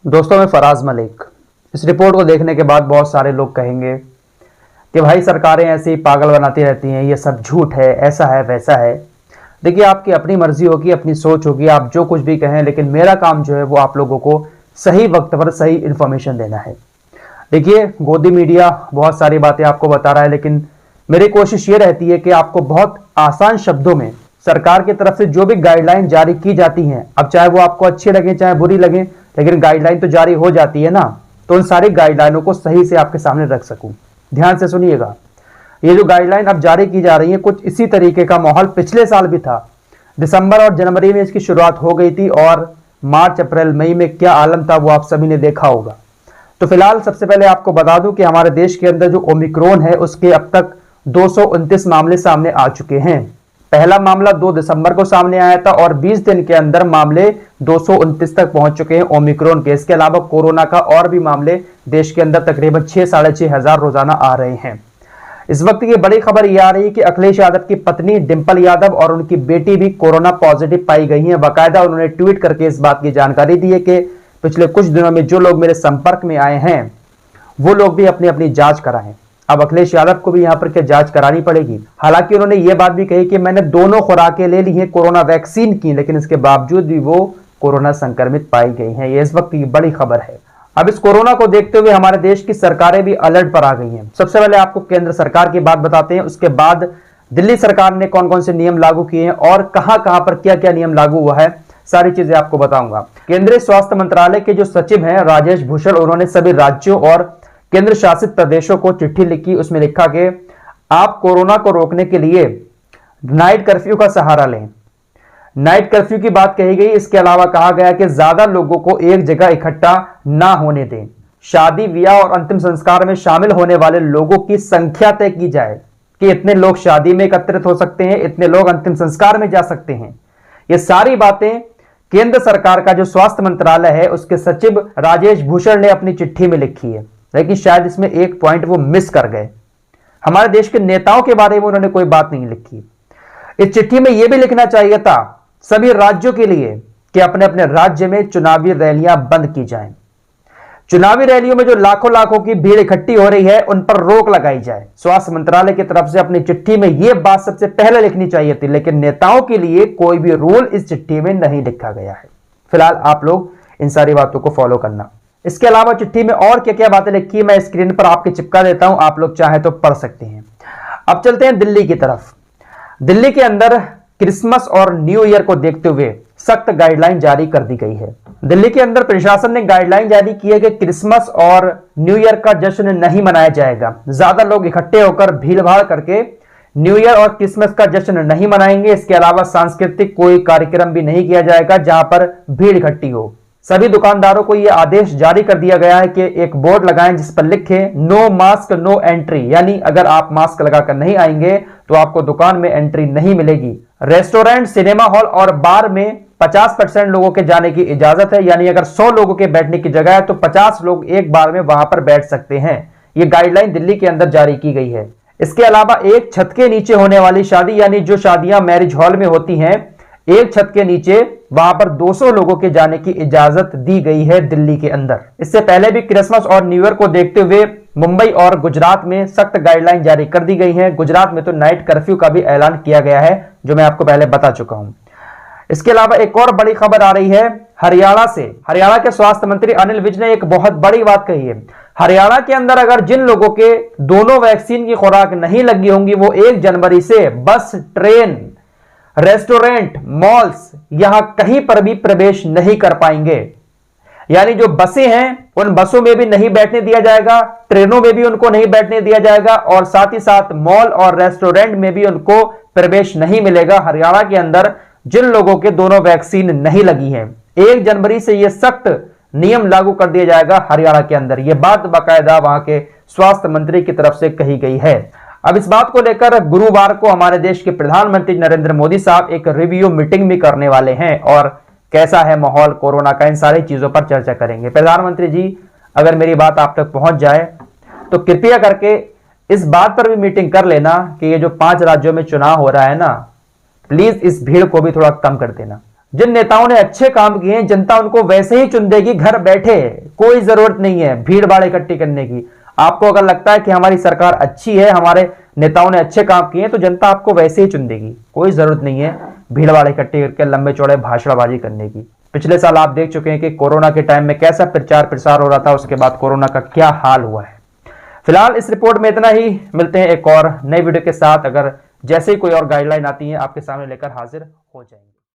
दोस्तों, मैं फराज मलिक। इस रिपोर्ट को देखने के बाद बहुत सारे लोग कहेंगे कि भाई सरकारें ऐसे ही पागल बनाती रहती हैं, ये सब झूठ है, ऐसा है वैसा है। देखिए, आपकी अपनी मर्जी होगी, अपनी सोच होगी, आप जो कुछ भी कहें, लेकिन मेरा काम जो है वो आप लोगों को सही वक्त पर सही इंफॉर्मेशन देना है। देखिए, गोदी मीडिया बहुत सारी बातें आपको बता रहा है, लेकिन मेरी कोशिश ये रहती है कि आपको बहुत आसान शब्दों में सरकार की तरफ से जो भी गाइडलाइन जारी की जाती हैं, अब चाहे वो आपको अच्छी लगे चाहे बुरी लगे, लेकिन गाइडलाइन तो जारी हो जाती है ना, तो उन सारी गाइडलाइनों को सही से आपके सामने रख सकूं। ध्यान से सुनिएगा, ये जो गाइडलाइन अब जारी की जा रही है, कुछ इसी तरीके का माहौल पिछले साल भी था। दिसंबर और जनवरी में इसकी शुरुआत हो गई थी और मार्च अप्रैल मई में क्या आलम था वो आप सभी ने देखा होगा। तो फिलहाल सबसे पहले आपको बता दूं कि हमारे देश के अंदर जो ओमिक्रॉन है उसके अब तक 229 मामले सामने आ चुके हैं। पहला मामला 2 दिसंबर को सामने आया था और 20 दिन के अंदर मामले 229 तक पहुंच चुके हैं ओमिक्रॉन के। इसके अलावा कोरोना का और भी मामले देश के अंदर तकरीबन 6-6.5 हजार रोजाना आ रहे हैं। इस वक्त की बड़ी खबर यह आ रही है कि अखिलेश यादव की पत्नी डिंपल यादव और उनकी बेटी भी कोरोना पॉजिटिव पाई गई हैं। बाकायदा उन्होंने ट्वीट करके इस बात की जानकारी दी है कि पिछले कुछ दिनों में जो लोग मेरे संपर्क में आए हैं वो लोग भी अपनी अपनी जांच कराएं। अब अखिलेश यादव को भी यहां पर क्या जांच करानी पड़ेगी। हालांकि उन्होंने ये बात भी कही कि मैंने दोनों खुराकें ले ली हैं कोरोना वैक्सीन की, लेकिन इसके बावजूद भी वो कोरोना संक्रमित पाई गई हैं। ये इस वक्त की बड़ी खबर है। अब इस कोरोना को देखते हुए हमारे देश की सरकारें भी अलर्ट पर आ गई हैं। सबसे पहले आपको केंद्र सरकार की बात बताते हैं, उसके बाद दिल्ली सरकार ने कौन कौन से नियम लागू किए हैं और कहां कहां पर क्या क्या नियम लागू हुआ है, सारी चीजें आपको बताऊंगा। केंद्रीय स्वास्थ्य मंत्रालय के जो सचिव हैं राजेश भूषण, उन्होंने सभी राज्यों और केंद्र शासित प्रदेशों को चिट्ठी लिखी। उसमें लिखा कि आप कोरोना को रोकने के लिए नाइट कर्फ्यू का सहारा लें। नाइट कर्फ्यू की बात कही गई। इसके अलावा कहा गया कि ज्यादा लोगों को एक जगह इकट्ठा ना होने दें। शादी ब्याह और अंतिम संस्कार में शामिल होने वाले लोगों की संख्या तय की जाए कि इतने लोग शादी में एकत्रित हो सकते हैं, इतने लोग अंतिम संस्कार में जा सकते हैं। ये सारी बातें केंद्र सरकार का जो स्वास्थ्य मंत्रालय है उसके सचिव राजेश भूषण ने अपनी चिट्ठी में लिखी है, लेकिन शायद इसमें एक पॉइंट वो मिस कर गए। हमारे देश के नेताओं के बारे में उन्होंने कोई बात नहीं लिखी। इस चिट्ठी में यह भी लिखना चाहिए था सभी राज्यों के लिए कि अपने अपने राज्य में चुनावी रैलियां बंद की जाएं। चुनावी रैलियों में जो लाखों लाखों की भीड़ इकट्ठी हो रही है उन पर रोक लगाई जाए। स्वास्थ्य मंत्रालय की तरफ से अपनी चिट्ठी में यह बात सबसे पहले लिखनी चाहिए थी, लेकिन नेताओं के लिए कोई भी रूल इस चिट्ठी में नहीं लिखा गया है। फिलहाल आप लोग इन सारी बातों को फॉलो करना। इसके अलावा चिट्ठी में और क्या क्या बातें लिखी है मैं स्क्रीन पर आपके चिपका देता हूं, आप लोग चाहे तो पढ़ सकते हैं। अब चलते हैं दिल्ली की तरफ। दिल्ली के अंदर क्रिसमस और न्यू ईयर को देखते हुए सख्त गाइडलाइन जारी कर दी गई है। दिल्ली के अंदर प्रशासन ने गाइडलाइन जारी की है कि क्रिसमस और न्यू ईयर का जश्न नहीं मनाया जाएगा। ज्यादा लोग इकट्ठे होकर भीड़भाड़ करके न्यू ईयर और क्रिसमस का जश्न नहीं मनाएंगे। इसके अलावा सांस्कृतिक कोई कार्यक्रम भी नहीं किया जाएगा जहां पर भीड़ इकट्ठी हो। सभी दुकानदारों को यह आदेश जारी कर दिया गया है कि एक बोर्ड लगाएं जिस पर लिखे नो मास्क नो एंट्री, यानी अगर आप मास्क लगाकर नहीं आएंगे तो आपको दुकान में एंट्री नहीं मिलेगी। रेस्टोरेंट, सिनेमा हॉल और बार में 50% लोगों के जाने की इजाजत है, यानी अगर 100 लोगों के बैठने की जगह है तो 50 लोग एक बार में वहां पर बैठ सकते हैं। यह गाइडलाइन दिल्ली के अंदर जारी की गई है। इसके अलावा एक छत के नीचे होने वाली शादी, यानी जो शादियां मैरिज हॉल में होती हैं, एक छत के नीचे वहां पर 200 लोगों के जाने की इजाजत दी गई है दिल्ली के अंदर। इससे पहले भी क्रिसमस और न्यू ईयर को देखते हुए मुंबई और गुजरात में सख्त गाइडलाइन जारी कर दी गई है। गुजरात में तो नाइट कर्फ्यू का भी ऐलान किया गया है, जो मैं आपको पहले बता चुका हूं। इसके अलावा एक और बड़ी खबर आ रही है हरियाणा से। हरियाणा के स्वास्थ्य मंत्री अनिल विज ने एक बहुत बड़ी बात कही है। हरियाणा के अंदर अगर जिन लोगों के दोनों वैक्सीन की खुराक नहीं लगी होंगी वो 1 जनवरी से बस, ट्रेन, रेस्टोरेंट, मॉल्स, यहां कहीं पर भी प्रवेश नहीं कर पाएंगे। यानी जो बसें हैं उन बसों में भी नहीं बैठने दिया जाएगा, ट्रेनों में भी उनको नहीं बैठने दिया जाएगा और साथ ही साथ मॉल और रेस्टोरेंट में भी उनको प्रवेश नहीं मिलेगा हरियाणा के अंदर जिन लोगों के दोनों वैक्सीन नहीं लगी है। 1 जनवरी से यह सख्त नियम लागू कर दिया जाएगा हरियाणा के अंदर। यह बात बाकायदा वहां के स्वास्थ्य मंत्री की तरफ से कही गई है। अब इस बात को लेकर गुरुवार को हमारे देश के प्रधानमंत्री नरेंद्र मोदी साहब एक रिव्यू मीटिंग भी करने वाले हैं और कैसा है माहौल कोरोना का, इन सारी चीजों पर चर्चा करेंगे। प्रधानमंत्री जी, अगर मेरी बात आप तक पहुंच जाए तो कृपया करके इस बात पर भी मीटिंग कर लेना कि ये जो 5 राज्यों में चुनाव हो रहा है ना, प्लीज इस भीड़ को भी थोड़ा कम कर देना। जिन नेताओं ने अच्छे काम किए हैं जनता उनको वैसे ही चुन देगी घर बैठे, कोई जरूरत नहीं है भीड़ भाड़ इकट्ठी करने की। आपको अगर लगता है कि हमारी सरकार अच्छी है, हमारे नेताओं ने अच्छे काम किए हैं, तो जनता आपको वैसे ही चुन देगी, कोई जरूरत नहीं है भीड़ भाड़ इकट्ठी करके लंबे चौड़े भाषणबाजी करने की। पिछले साल आप देख चुके हैं कि कोरोना के टाइम में कैसा प्रचार प्रसार हो रहा था, उसके बाद कोरोना का क्या हाल हुआ है। फिलहाल इस रिपोर्ट में इतना ही, मिलते हैं एक और नई वीडियो के साथ। अगर जैसे ही कोई और गाइडलाइन आती है आपके सामने लेकर हाजिर हो जाएंगे।